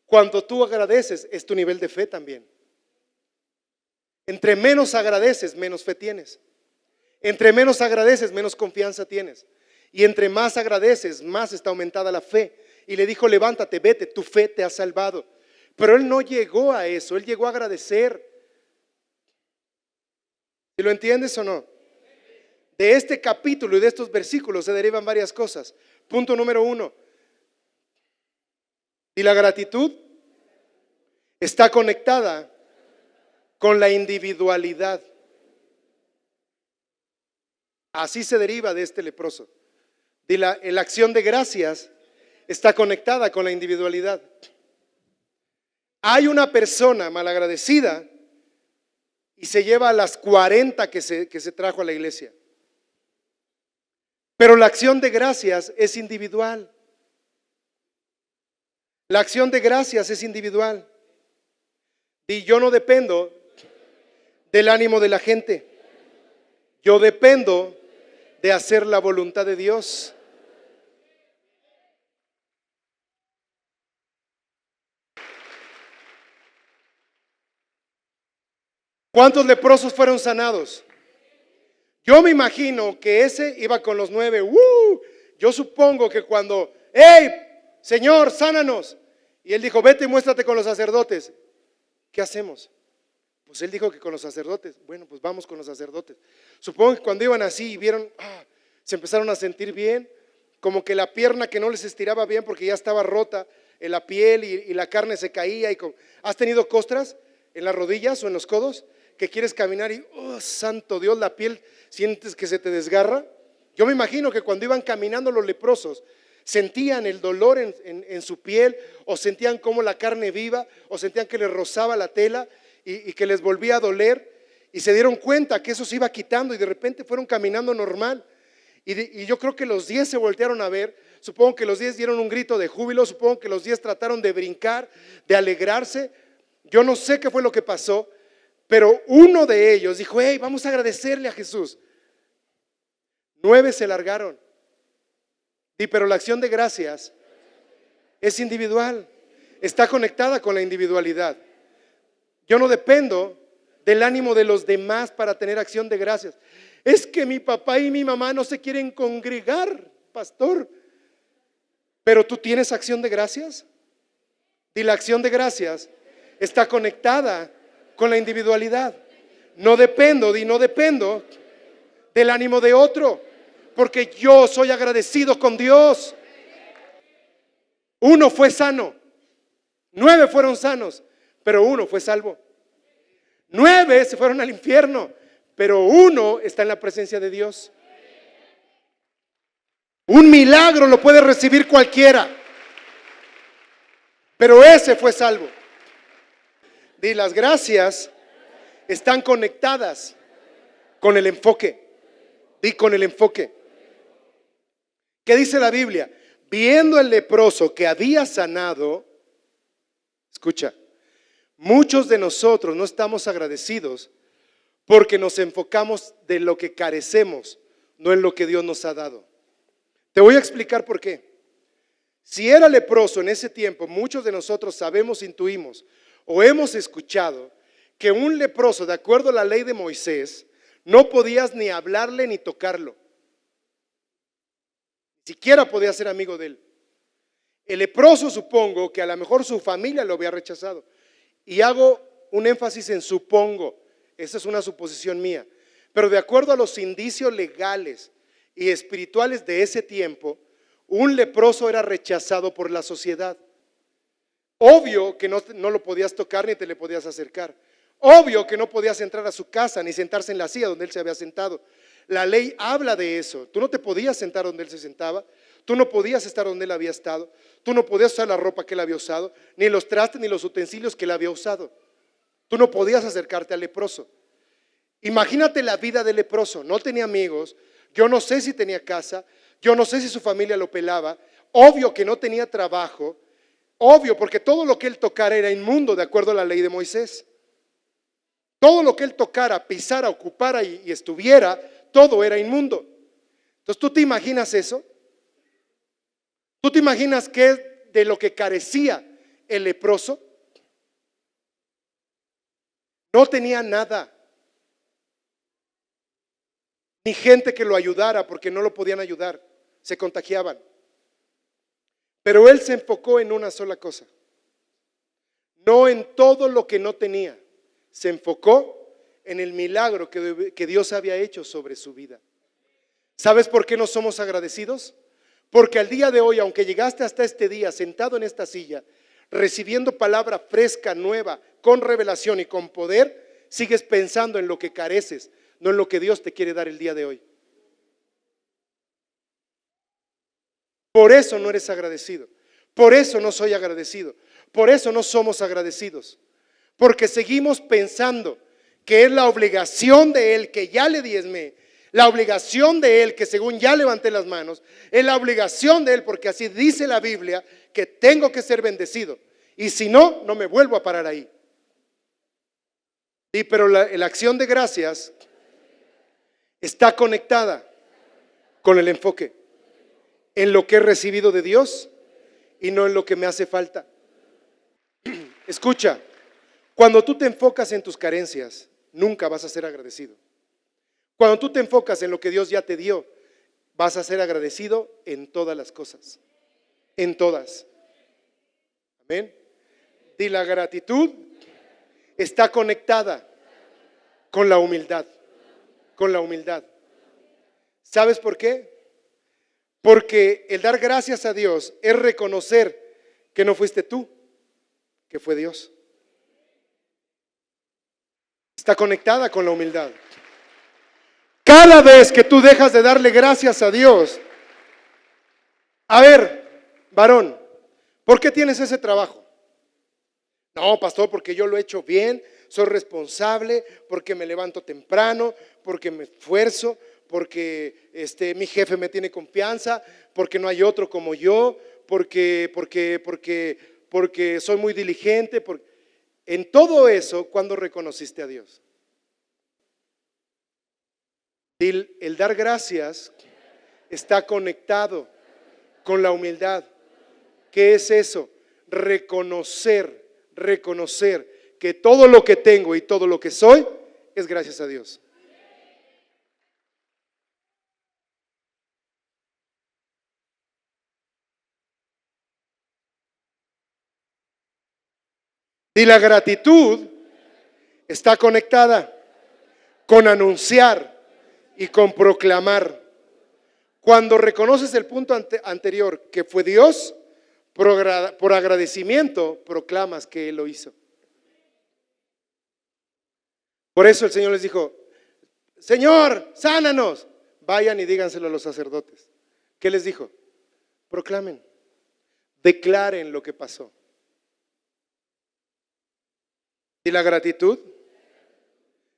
Cuando tú agradeces, es tu nivel de fe también. Entre menos agradeces, menos fe tienes. Entre menos agradeces, menos confianza tienes. Y entre más agradeces, más está aumentada la fe. Y le dijo: levántate, vete, tu fe te ha salvado. Pero él no llegó a eso, él llegó a agradecer. ¿Y lo entiendes o no? De este capítulo y de estos versículos se derivan varias cosas. Punto número 1. Y la gratitud está conectada con la individualidad. Así se deriva de este leproso. Y la acción de gracias está conectada con la individualidad. Hay una persona malagradecida y se lleva a las 40 que se trajo a la iglesia. Pero la acción de gracias es individual. La acción de gracias es individual. Y yo no dependo del ánimo de la gente. Yo dependo de hacer la voluntad de Dios. ¿Cuántos leprosos fueron sanados? Yo me imagino que ese iba con los 9. Yo supongo que cuando, hey, Señor, sánanos. Y él dijo, vete y muéstrate con los sacerdotes. ¿Qué hacemos? Pues él dijo que con los sacerdotes. Bueno, pues vamos con los sacerdotes. Supongo que cuando iban así y vieron, se empezaron a sentir bien, como que la pierna que no les estiraba bien porque ya estaba rota en la piel y la carne se caía. ¿Has tenido costras en las rodillas o en los codos? Que quieres caminar y, oh, santo Dios, la piel sientes que se te desgarra. Yo me imagino que cuando iban caminando los leprosos, sentían el dolor en su piel, o sentían como la carne viva, o sentían que les rozaba la tela y que les volvía a doler, y se dieron cuenta que eso se iba quitando y de repente fueron caminando normal. Y yo creo que los 10 se voltearon a ver. Supongo que los 10 dieron un grito de júbilo, supongo que los 10 trataron de brincar, de alegrarse. Yo no sé qué fue lo que pasó, pero uno de ellos dijo, hey, vamos a agradecerle a Jesús. 9 se largaron. Pero la acción de gracias es individual, está conectada con la individualidad. Yo no dependo del ánimo de los demás para tener acción de gracias. Es que mi papá y mi mamá no se quieren congregar, pastor. Pero tú tienes acción de gracias. Y la acción de gracias está conectada con la individualidad. No dependo del ánimo de otro, porque yo soy agradecido con Dios. 1 fue sano, 9 fueron sanos, pero 1 fue salvo. 9 se fueron al infierno, pero 1 está en la presencia de Dios. Un milagro lo puede recibir cualquiera, pero ese fue salvo. Y las gracias están conectadas con el enfoque. Di con el enfoque. ¿Qué dice la Biblia? Viendo el leproso que había sanado, escucha, muchos de nosotros no estamos agradecidos porque nos enfocamos de lo que carecemos, no en lo que Dios nos ha dado. Te voy a explicar por qué. Si era leproso en ese tiempo, muchos de nosotros sabemos, intuimos o hemos escuchado que un leproso, de acuerdo a la ley de Moisés, no podías ni hablarle ni tocarlo. Ni siquiera podías ser amigo de él. El leproso, supongo que a lo mejor su familia lo había rechazado. Y hago un énfasis en supongo. Esa es una suposición mía. Pero de acuerdo a los indicios legales y espirituales de ese tiempo, un leproso era rechazado por la sociedad. Obvio que no lo podías tocar ni te le podías acercar. Obvio que no podías entrar a su casa ni sentarse en la silla donde él se había sentado. La ley habla de eso. Tú no te podías sentar donde él se sentaba, tú no podías estar donde él había estado, tú no podías usar la ropa que él había usado, ni los trastes ni los utensilios que él había usado. Tú no podías acercarte al leproso. Imagínate la vida del leproso. No tenía amigos, yo no sé si tenía casa, yo no sé si su familia lo pelaba, obvio que no tenía trabajo, obvio porque todo lo que él tocara era inmundo de acuerdo a la ley de Moisés. Todo lo que él tocara, pisara, ocupara y estuviera, todo era inmundo. Entonces, ¿tú te imaginas eso? ¿Tú te imaginas qué es de lo que carecía el leproso? No tenía nada, ni gente que lo ayudara porque no lo podían ayudar, se contagiaban. Pero él se enfocó en una sola cosa, no en todo lo que no tenía. Se enfocó en el milagro que Dios había hecho sobre su vida. ¿Sabes por qué no somos agradecidos? Porque al día de hoy, aunque llegaste hasta este día sentado en esta silla, recibiendo palabra fresca, nueva, con revelación y con poder, sigues pensando en lo que careces, no en lo que Dios te quiere dar el día de hoy. Por eso no eres agradecido, por eso no soy agradecido, por eso no somos agradecidos. Porque seguimos pensando que es la obligación de él que ya le diezmé, la obligación de él que según ya levanté las manos, es la obligación de él porque así dice la Biblia que tengo que ser bendecido. Y si no, no me vuelvo a parar ahí. Pero la acción de gracias está conectada con el enfoque en lo que he recibido de Dios y no en lo que me hace falta. Escucha. Cuando tú te enfocas en tus carencias, nunca vas a ser agradecido. Cuando tú te enfocas en lo que Dios ya te dio, vas a ser agradecido en todas las cosas, en todas. Amén. Y la gratitud está conectada con la humildad, con la humildad. ¿Sabes por qué? Porque el dar gracias a Dios es reconocer que no fuiste tú, que fue Dios. Está conectada con la humildad. Cada vez que tú dejas de darle gracias a Dios, a ver, varón, ¿por qué tienes ese trabajo? No, pastor, porque yo lo he hecho bien, soy responsable, porque me levanto temprano, porque me esfuerzo, porque mi jefe me tiene confianza, porque no hay otro como yo, porque soy muy diligente. En todo eso, ¿cuándo reconociste a Dios? El dar gracias está conectado con la humildad. ¿Qué es eso? Reconocer que todo lo que tengo y todo lo que soy es gracias a Dios. Y la gratitud está conectada con anunciar y con proclamar. Cuando reconoces el punto anterior, que fue Dios, por agradecimiento proclamas que Él lo hizo. Por eso el Señor les dijo: Señor, sánanos. Vayan y díganselo a los sacerdotes. ¿Qué les dijo? Proclamen, declaren lo que pasó. Y la gratitud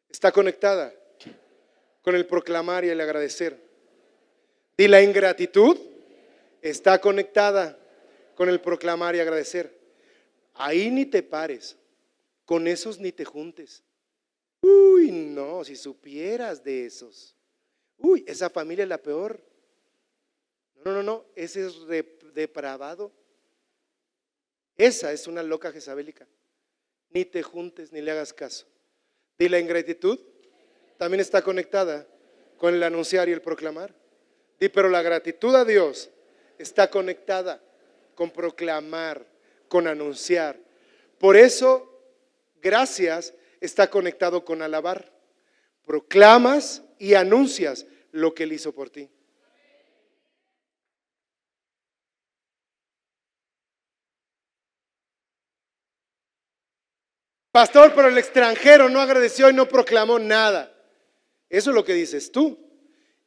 está conectada con el proclamar y el agradecer. Y la ingratitud está conectada con el proclamar y agradecer. Ahí ni te pares, con esos ni te juntes. Uy, no, si supieras de esos. Uy, esa familia es la peor. No, ese es depravado. Esa es una loca jezabélica. Ni te juntes ni le hagas caso. Y la ingratitud también está conectada con el anunciar y el proclamar. Pero la gratitud a Dios está conectada con proclamar, con anunciar. Por eso, gracias está conectado con alabar. Proclamas y anuncias lo que Él hizo por ti. Pastor, pero el extranjero no agradeció y no proclamó nada. Eso es lo que dices tú.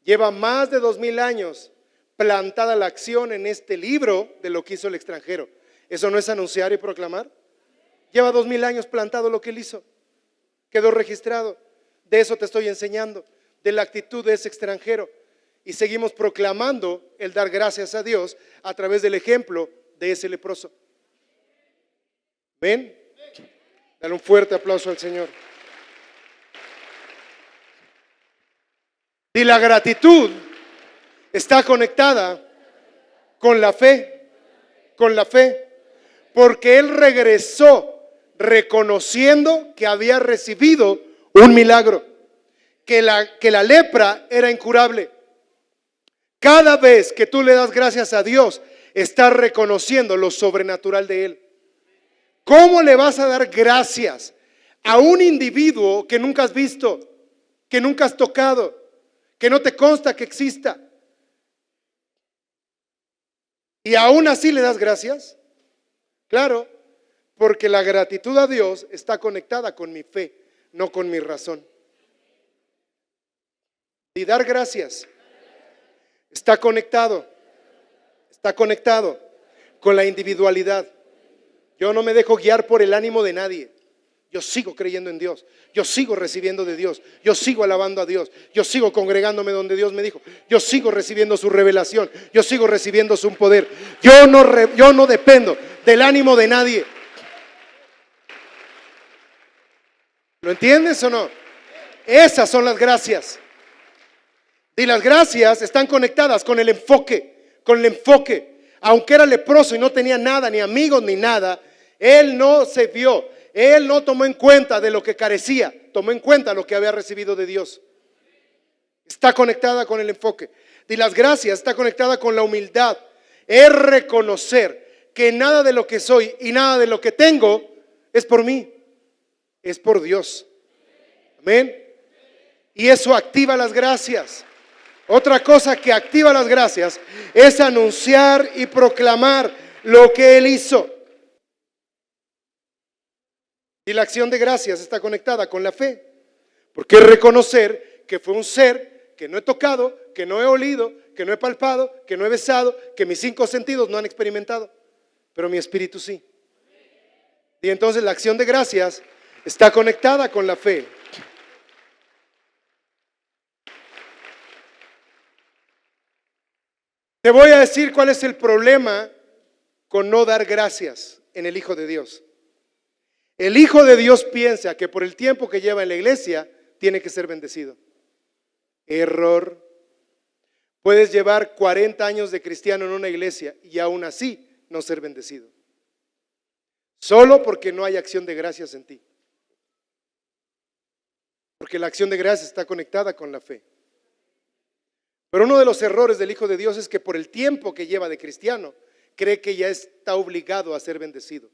Lleva más de 2000 años plantada la acción en este libro de lo que hizo el extranjero. ¿Eso no es anunciar y proclamar? Lleva 2000 años plantado lo que él hizo. Quedó registrado. De eso te estoy enseñando, de la actitud de ese extranjero. Y seguimos proclamando el dar gracias a Dios a través del ejemplo de ese leproso. ¿Ven? Dale un fuerte aplauso al Señor. Y la gratitud está conectada con la fe, porque él regresó reconociendo que había recibido un milagro, que la lepra era incurable. Cada vez que tú le das gracias a Dios, estás reconociendo lo sobrenatural de Él. ¿Cómo le vas a dar gracias a un individuo que nunca has visto, que nunca has tocado, que no te consta que exista? Y aún así le das gracias. Claro, porque la gratitud a Dios está conectada con mi fe, no con mi razón. Y dar gracias está conectado con la individualidad. Yo no me dejo guiar por el ánimo de nadie. Yo sigo creyendo en Dios, yo sigo recibiendo de Dios, yo sigo alabando a Dios, yo sigo congregándome donde Dios me dijo, yo sigo recibiendo su revelación, yo sigo recibiendo su poder. Yo no dependo del ánimo de nadie. ¿Lo entiendes o no? Esas son las gracias. Y las gracias están conectadas con el enfoque, Aunque era leproso y no tenía nada, ni amigos ni nada, él no se vio. Él no tomó en cuenta de lo que carecía, tomó en cuenta lo que había recibido de Dios. Está conectada con el enfoque. Y las gracias está conectada con la humildad. Es reconocer que nada de lo que soy y nada de lo que tengo es por mí, es por Dios. Amén. Y eso activa las gracias. Otra cosa que activa las gracias es anunciar y proclamar lo que Él hizo. Y la acción de gracias está conectada con la fe, porque es reconocer que fue un ser que no he tocado, que no he olido, que no he palpado, que no he besado, que mis 5 sentidos no han experimentado, pero mi espíritu sí. Y entonces la acción de gracias está conectada con la fe. Te voy a decir cuál es el problema con no dar gracias en el Hijo de Dios. El Hijo de Dios piensa que por el tiempo que lleva en la iglesia tiene que ser bendecido. Error. Puedes llevar 40 años de cristiano en una iglesia y aún así no ser bendecido. Solo porque no hay acción de gracias en ti. Porque la acción de gracias está conectada con la fe. Pero uno de los errores del Hijo de Dios es que por el tiempo que lleva de cristiano, cree que ya está obligado a ser bendecido.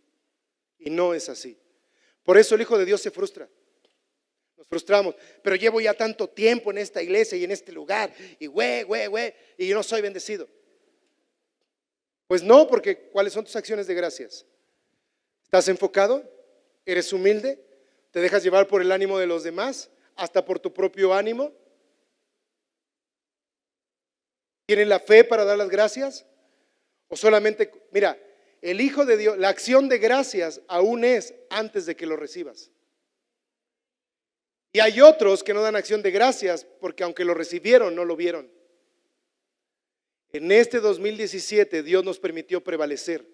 Y no es así. Por eso el Hijo de Dios se frustra. Nos frustramos. Pero llevo ya tanto tiempo en esta iglesia y en este lugar. Y y yo no soy bendecido. Pues no, porque ¿cuáles son tus acciones de gracias? ¿Estás enfocado? ¿Eres humilde? ¿Te dejas llevar por el ánimo de los demás? ¿Hasta por tu propio ánimo? ¿Tienen la fe para dar las gracias? O solamente, mira, el Hijo de Dios, la acción de gracias aún es antes de que lo recibas. Y hay otros que no dan acción de gracias porque aunque lo recibieron, no lo vieron. En este 2017 Dios nos permitió prevalecer.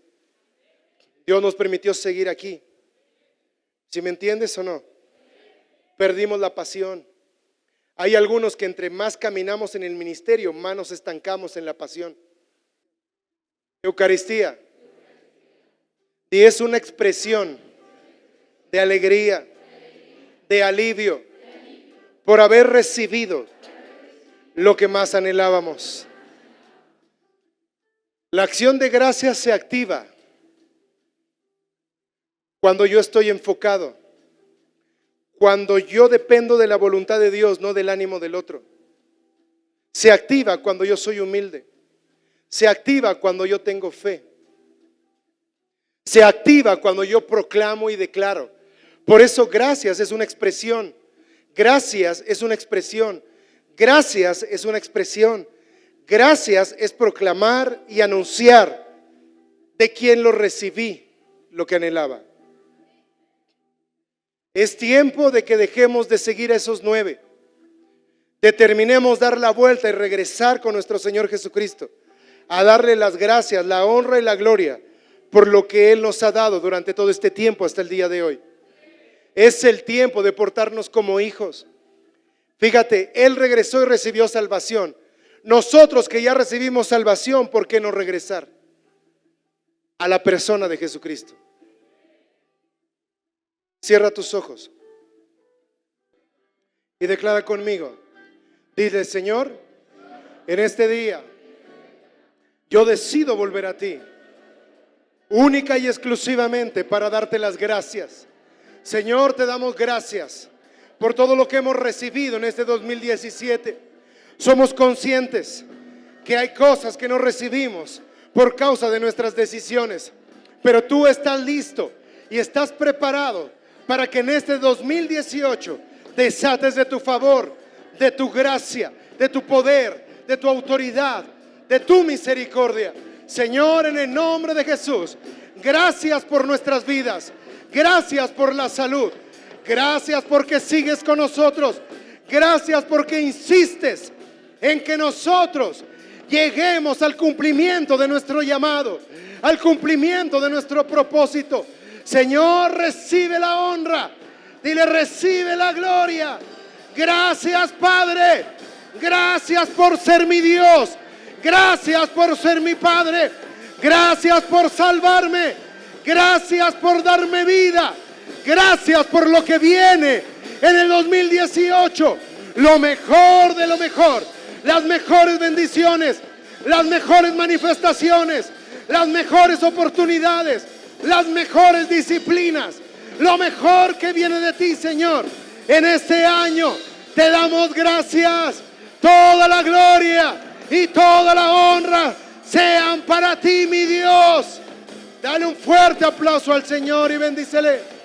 Dios nos permitió seguir aquí. ¿Sí me entiendes o no? Perdimos la pasión. Hay algunos que entre más caminamos en el ministerio, más nos estancamos en la pasión. Eucaristía. Y es una expresión de alegría, de alivio, por haber recibido lo que más anhelábamos. La acción de gracias se activa cuando yo estoy enfocado, cuando yo dependo de la voluntad de Dios, no del ánimo del otro. Se activa cuando yo soy humilde. Se activa cuando yo tengo fe. Se activa cuando yo proclamo y declaro. Por eso gracias es una expresión. Gracias es una expresión. Gracias es una expresión. Gracias es proclamar y anunciar de quien lo recibí, lo que anhelaba. Es tiempo de que dejemos de seguir a esos 9. Determinemos dar la vuelta y regresar con nuestro Señor Jesucristo, a darle las gracias, la honra y la gloria por lo que Él nos ha dado durante todo este tiempo hasta el día de hoy. Es el tiempo de portarnos como hijos. Fíjate, Él regresó y recibió salvación. Nosotros que ya recibimos salvación, ¿por qué no regresar a la persona de Jesucristo? Cierra tus ojos y declara conmigo. Dile: Señor, en este día yo decido volver a ti, única y exclusivamente para darte las gracias. Señor, te damos gracias por todo lo que hemos recibido en este 2017. Somos conscientes que hay cosas que no recibimos por causa de nuestras decisiones, pero tú estás listo y estás preparado para que en este 2018 desates de tu favor, de tu gracia, de tu poder, de tu autoridad, de tu misericordia. Señor, en el nombre de Jesús, gracias por nuestras vidas, gracias por la salud, gracias porque sigues con nosotros, gracias porque insistes en que nosotros lleguemos al cumplimiento de nuestro llamado, al cumplimiento de nuestro propósito. Señor, recibe la honra, dile: recibe la gloria. Gracias, Padre, gracias por ser mi Dios, gracias por ser mi Padre, gracias por salvarme, gracias por darme vida, Gracias por lo que viene en el 2018. Lo mejor de lo mejor. Las mejores bendiciones, las mejores manifestaciones, las mejores oportunidades, las mejores disciplinas. Lo mejor que viene de ti, Señor, en este año. Te damos gracias. Toda la gloria y toda la honra sean para ti, mi Dios. Dale un fuerte aplauso al Señor y bendícele.